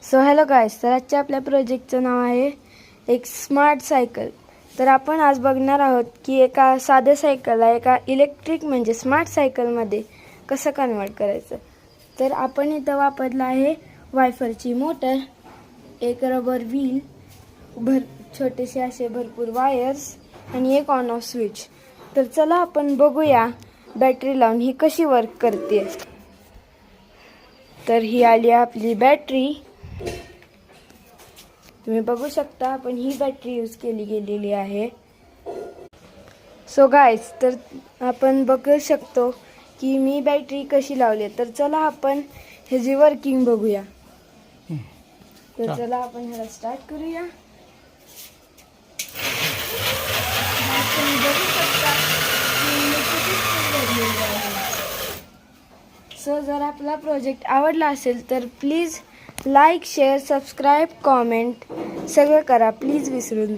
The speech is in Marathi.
सो हॅलो गाईस, तर आजच्या आपल्या प्रोजेक्टचं नाव आहे एक स्मार्ट सायकल. तर आपण आज बघणार आहोत की एका साध्या सायकलला एका इलेक्ट्रिक म्हणजे स्मार्ट सायकलमध्ये कसं कन्वर्ट करायचं. तर आपण इथं वापरलं आहे वायफरची मोटर, एक रबर व्हील, छोटेसे असे भरपूर वायर्स आणि एक ऑन ऑफ स्विच. तर चला आपण बघूया बॅटरी लावून ही कशी वर्क करते. तर ही आली आपली बॅटरी. तुम्ही बघू शकता आपण ही बॅटरी यूज केली गेलेली आहे. सो गाईज, तर आपण बघू शकतो की मी बॅटरी कशी लावली. तर चला आपण ह्याची वर्किंग बघूया. तर चला आपण ह्याला स्टार्ट करूया. तुम्ही बघू शकता सो जर आपला प्रोजेक्ट आवडला असेल तर please like, share, subscribe, comment सगळं करा प्लीज, विसरून